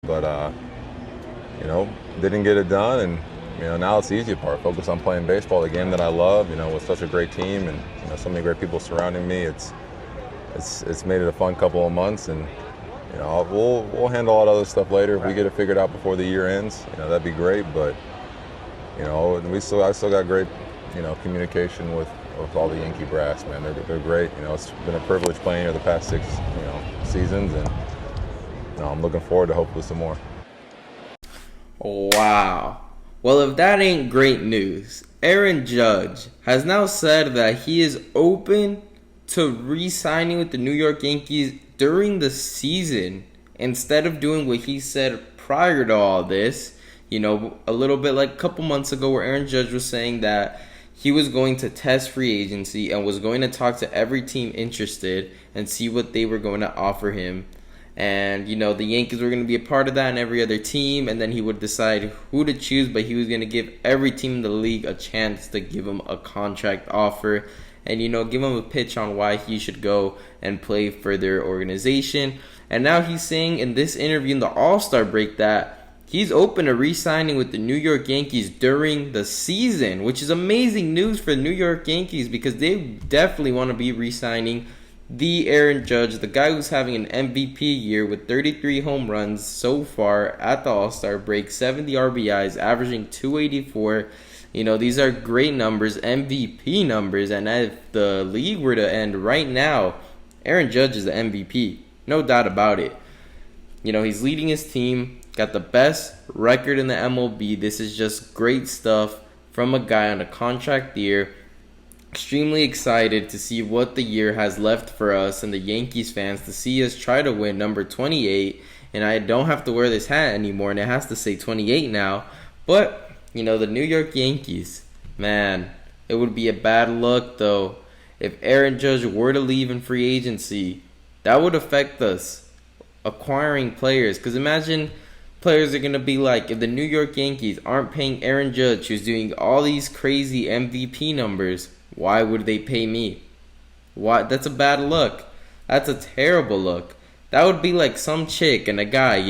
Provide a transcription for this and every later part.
But didn't get it done, and now it's the easy part. Focus on playing baseball, the game that I love. With such a great team and so many great people surrounding me. It's made it a fun couple of months, and we'll handle all that other stuff later. If we get it figured out before the year ends, that'd be great. But I still got great communication with all the Yankee brass, man. They're great. It's been a privilege playing here the past six seasons, and I'm looking forward to hopefully some more. Wow. Well, if that ain't great news, Aaron Judge has now said that he is open to re-signing with the New York Yankees during the season instead of doing what he said prior to all this. A little bit like a couple months ago where Aaron Judge was saying that he was going to test free agency and was going to talk to every team interested and see what they were going to offer him. And, the Yankees were going to be a part of that and every other team. And then he would decide who to choose. But he was going to give every team in the league a chance to give him a contract offer. And, give him a pitch on why he should go and play for their organization. And now he's saying in this interview in the All-Star break that he's open to re-signing with the New York Yankees during the season. Which is amazing news for the New York Yankees because they definitely want to be re-signing the Aaron Judge, the guy who's having an MVP year with 33 home runs so far at the All-Star break, 70 RBIs, averaging 284. These are great numbers, MVP numbers, and if the league were to end right now, Aaron Judge is the MVP. No doubt about it. He's leading his team, got the best record in the MLB. This is just great stuff from a guy on a contract year. Extremely excited to see what the year has left for us and the Yankees fans to see us try to win number 28. And I don't have to wear this hat anymore, and it has to say 28 now. But, the New York Yankees, man, it would be a bad look, though, if Aaron Judge were to leave in free agency. That would affect us acquiring players. Because imagine players are going to be like, if the New York Yankees aren't paying Aaron Judge, who's doing all these crazy MVP numbers, why would they pay me? Why? That's a bad look. That's a terrible look. That would be like some chick and a guy,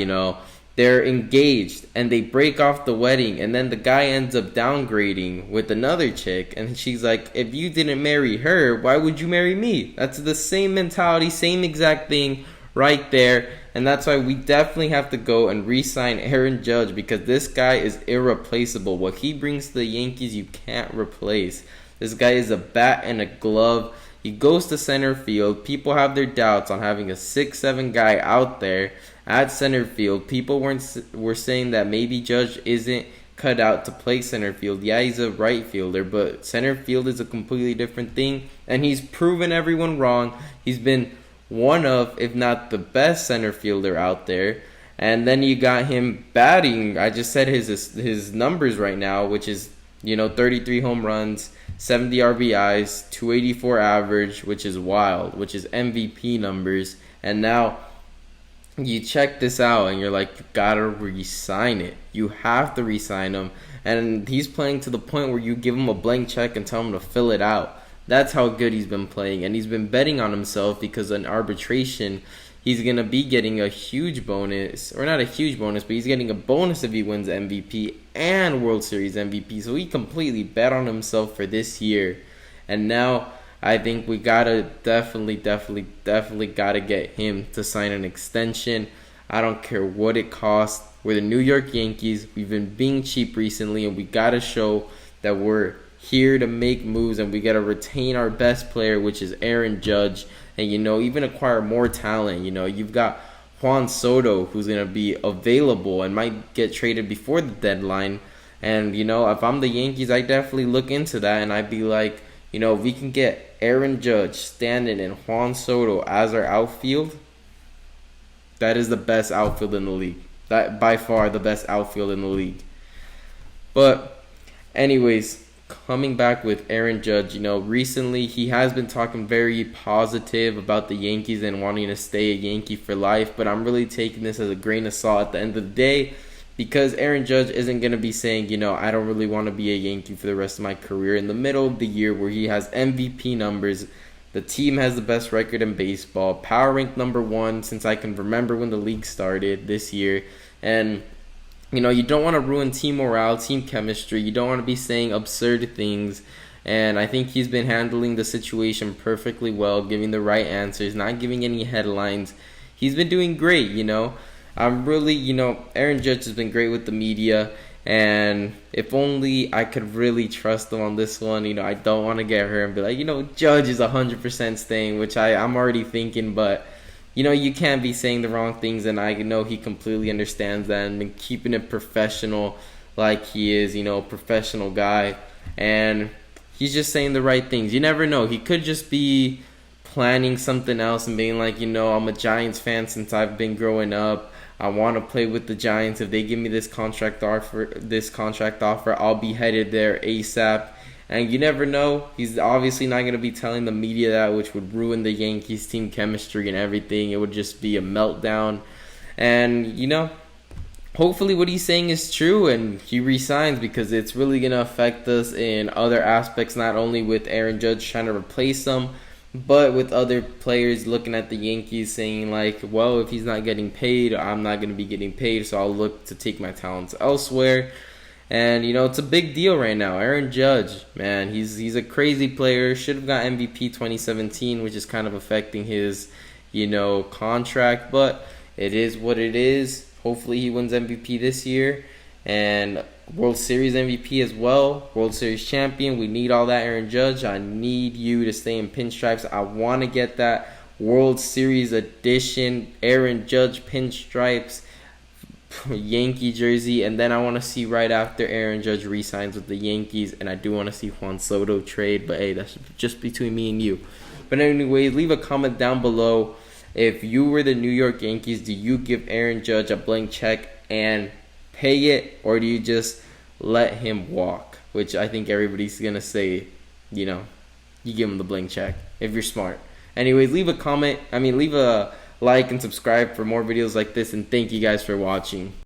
they're engaged and they break off the wedding and then the guy ends up downgrading with another chick and she's like, if you didn't marry her, why would you marry me? That's the same mentality, same exact thing right there. And that's why we definitely have to go and re-sign Aaron Judge because this guy is irreplaceable. What he brings to the Yankees, you can't replace. This guy is a bat and a glove. He goes to center field. People have their doubts on having a 6'7" guy out there at center field. People were saying that maybe Judge isn't cut out to play center field. Yeah, he's a right fielder, but center field is a completely different thing. And he's proven everyone wrong. He's been one of, if not the best center fielder out there. And then you got him batting. I just said his numbers right now, which is 33 home runs, 70 RBIs, 284 average, which is wild, which is MVP numbers. And now you check this out and you're like, you gotta re-sign it. You have to re-sign him. And he's playing to the point where you give him a blank check and tell him to fill it out. That's how good he's been playing. And he's been betting on himself because in arbitration, he's going to be getting a huge bonus, or not a huge bonus, but he's getting a bonus if he wins MVP and World Series MVP. So he completely bet on himself for this year. And now I think we gotta definitely gotta get him to sign an extension. I don't care what it costs. We're the New York Yankees. We've been being cheap recently, and we gotta show that we're here to make moves, and we gotta retain our best player, which is Aaron Judge. And, even acquire more talent. You've got Juan Soto, who's going to be available and might get traded before the deadline. And, if I'm the Yankees, I definitely look into that. And I'd be like, if we can get Aaron Judge, Stanton, and Juan Soto as our outfield, that is the best outfield in the league. That by far the best outfield in the league. But anyways, coming back with Aaron Judge, recently he has been talking very positive about the Yankees and wanting to stay a Yankee for life, but I'm really taking this as a grain of salt at the end of the day because Aaron Judge isn't going to be saying, I don't really want to be a Yankee for the rest of my career in the middle of the year where he has MVP numbers. The team has the best record in baseball, power ranked number 1 since I can remember when the league started this year. And you don't want to ruin team morale, team chemistry. You don't want to be saying absurd things. And I think he's been handling the situation perfectly well, giving the right answers, not giving any headlines. He's been doing great. I'm really, Aaron Judge has been great with the media. And if only I could really trust him on this one. I don't want to get hurt and be like, Judge is 100% staying, which I'm already thinking. But, you can't be saying the wrong things. And I know he completely understands that and been keeping it professional like he is, a professional guy. And he's just saying the right things. You never know. He could just be planning something else and being like, I'm a Giants fan since I've been growing up. I want to play with the Giants. If they give me this contract offer, I'll be headed there ASAP. And you never know. He's obviously not going to be telling the media that, which would ruin the Yankees team chemistry and everything. It would just be a meltdown. And, hopefully what he's saying is true and he resigns, because it's really going to affect us in other aspects, not only with Aaron Judge trying to replace him, but with other players looking at the Yankees saying like, well, if he's not getting paid, I'm not going to be getting paid, so I'll look to take my talents elsewhere. And, it's a big deal right now. Aaron Judge, man, he's a crazy player. Should have got MVP 2017, which is kind of affecting his, contract. But it is what it is. Hopefully he wins MVP this year. And World Series MVP as well. World Series champion. We need all that, Aaron Judge. I need you to stay in pinstripes. I want to get that World Series edition Aaron Judge pinstripes Yankee jersey. And then I want to see right after Aaron Judge re-signs with the Yankees. And I do want to see Juan Soto trade. But hey, that's just between me and you. But anyway, leave a comment down below. If you were the New York Yankees, do you give Aaron Judge a blank check and pay it, or do you just let him walk? Which I think everybody's going to say, you give him the blank check if you're smart. Anyways, leave a like and subscribe for more videos like this, and thank you guys for watching.